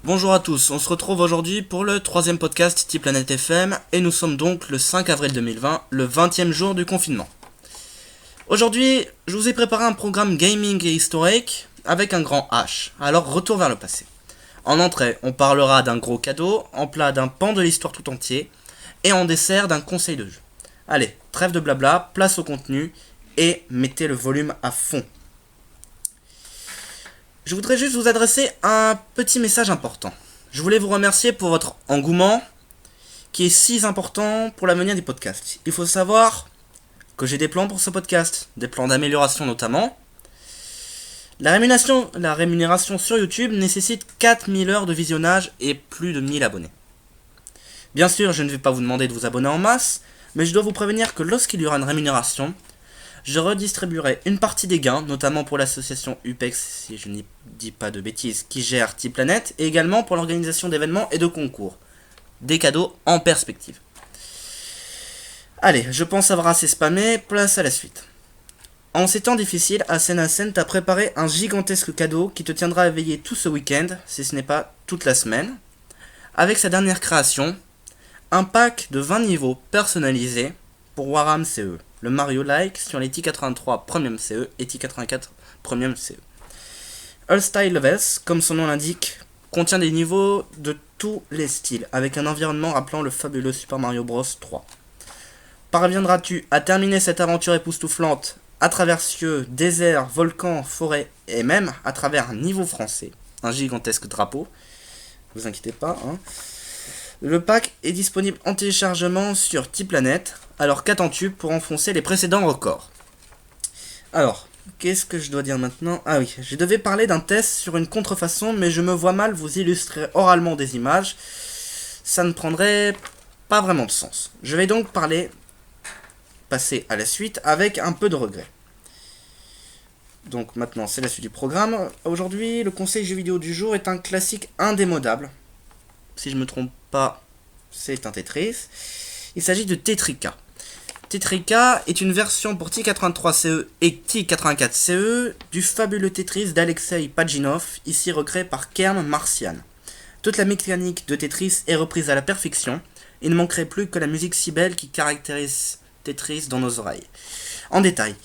Bonjour à tous, on se retrouve aujourd'hui pour le troisième podcast T-Planète FM et nous sommes donc le 5 avril 2020, le 20e jour du confinement. Aujourd'hui, je vous ai préparé un programme gaming et historique avec un grand H, alors retour vers le passé. En entrée, on parlera d'un gros cadeau, en plat d'un pan de l'histoire tout entier et en dessert d'un conseil de jeu. Allez, trêve de blabla, place au contenu et mettez le volume à fond. Je voudrais juste vous adresser un petit message important. Je voulais vous remercier pour votre engouement qui est si important pour l'avenir des podcasts. Il faut savoir que j'ai des plans pour ce podcast, des plans d'amélioration notamment. La rémunération sur YouTube nécessite 4000 heures de visionnage et plus de 1000 abonnés. Bien sûr, je ne vais pas vous demander de vous abonner en masse, mais je dois vous prévenir que lorsqu'il y aura une rémunération, je redistribuerai une partie des gains, notamment pour l'association UPEX, si je ne dis pas de bêtises, qui gère T-Planète, et également pour l'organisation d'événements et de concours. Des cadeaux en perspective. Allez, je pense avoir assez spammé, place à la suite. En ces temps difficiles, Asen t'a préparé un gigantesque cadeau qui te tiendra éveillé tout ce week-end, si ce n'est pas toute la semaine, avec sa dernière création, un pack de 20 niveaux personnalisés pour Warham CE. Le Mario-like sur les T83 Premium CE et T84 Premium CE. All Style Levels, comme son nom l'indique, contient des niveaux de tous les styles, avec un environnement rappelant le fabuleux Super Mario Bros 3. Parviendras-tu à terminer cette aventure époustouflante à travers cieux, déserts, volcans, forêts et même à travers un niveau français, un gigantesque drapeau, vous inquiétez pas, hein. Le pack est disponible en téléchargement sur T-Planète. Alors qu'attends-tu pour enfoncer les précédents records? Alors, qu'est-ce que je dois dire maintenant? Ah oui, je devais parler d'un test sur une contrefaçon, mais je me vois mal vous illustrer oralement des images. Ça ne prendrait pas vraiment de sens. Je vais donc passer à la suite avec un peu de regret. Donc maintenant, c'est la suite du programme. Aujourd'hui, le conseil jeu vidéo du jour est un classique indémodable. Si je me trompe pas, c'est un Tetris. Il s'agit de Tetrika. Tetrika est une version pour T83CE et T84CE du fabuleux Tetris d'Alexei Pajitnov, ici recréé par Kerm Marcian. Toute la mécanique de Tetris est reprise à la perfection. Il ne manquerait plus que la musique si belle qui caractérise Tetris dans nos oreilles. En détail,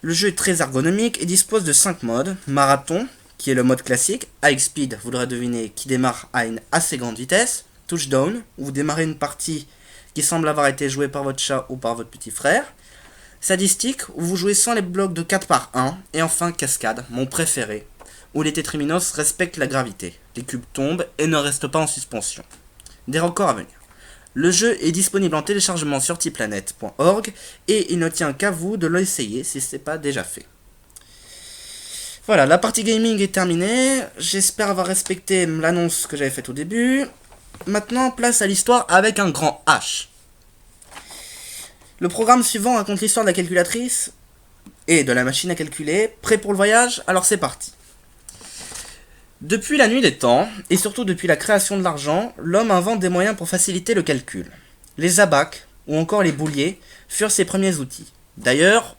le jeu est très ergonomique et dispose de 5 modes. Marathon, qui est le mode classique. High Speed, vous l'aurez deviné, qui démarre à une assez grande vitesse. Touchdown, où vous démarrez une partie qui semble avoir été jouée par votre chat ou par votre petit frère. Sadistique, où vous jouez sans les blocs de 4 par 1. Et enfin Cascade, mon préféré, où les tétriminos respectent la gravité. Les cubes tombent et ne restent pas en suspension. Des records à venir. Le jeu est disponible en téléchargement sur tplanète.org et il ne tient qu'à vous de l'essayer si ce n'est pas déjà fait. Voilà, la partie gaming est terminée. J'espère avoir respecté l'annonce que j'avais faite au début. Maintenant, place à l'histoire avec un grand H. Le programme suivant raconte l'histoire de la calculatrice et de la machine à calculer. Prêt pour le voyage? Alors c'est parti. Depuis la nuit des temps, et surtout depuis la création de l'argent, l'homme invente des moyens pour faciliter le calcul. Les abacs, ou encore les bouliers, furent ses premiers outils. D'ailleurs,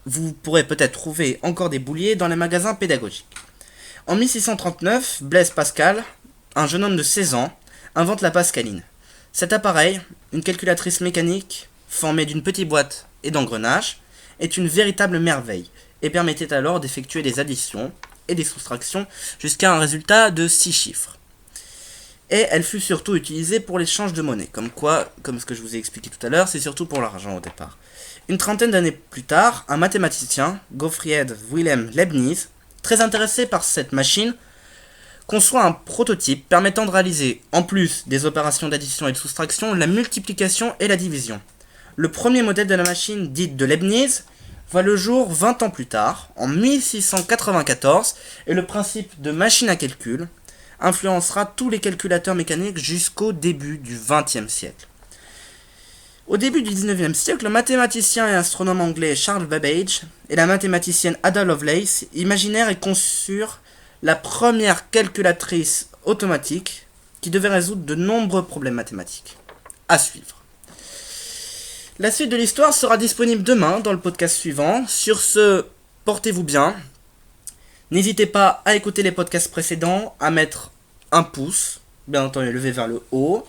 vous pourrez peut-être trouver encore des bouliers dans les magasins pédagogiques. En 1639, Blaise Pascal, un jeune homme de 16 ans, invente la pascaline. Cet appareil, une calculatrice mécanique formée d'une petite boîte et d'engrenages, est une véritable merveille et permettait alors d'effectuer des additions et des soustractions jusqu'à un résultat de 6 chiffres. Et elle fut surtout utilisée pour l'échange de monnaie, comme ce que je vous ai expliqué tout à l'heure, c'est surtout pour l'argent au départ. Une trentaine d'années plus tard, un mathématicien, Gottfried Wilhelm Leibniz, très intéressé par cette machine, conçoit un prototype permettant de réaliser, en plus des opérations d'addition et de soustraction, la multiplication et la division. Le premier modèle de la machine dite de Leibniz voit le jour 20 ans plus tard, en 1694, et le principe de machine à calcul influencera tous les calculateurs mécaniques jusqu'au début du XXe siècle. Au début du XIXe siècle, le mathématicien et astronome anglais Charles Babbage et la mathématicienne Ada Lovelace imaginèrent et conçurent la première calculatrice automatique qui devait résoudre de nombreux problèmes mathématiques. À suivre. La suite de l'histoire sera disponible demain dans le podcast suivant. Sur ce, portez-vous bien. N'hésitez pas à écouter les podcasts précédents, à mettre un pouce, bien entendu levé vers le haut,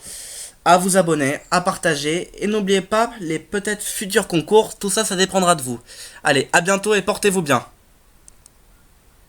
à vous abonner, à partager, et n'oubliez pas les peut-être futurs concours, tout ça, ça dépendra de vous. Allez, à bientôt et portez-vous bien.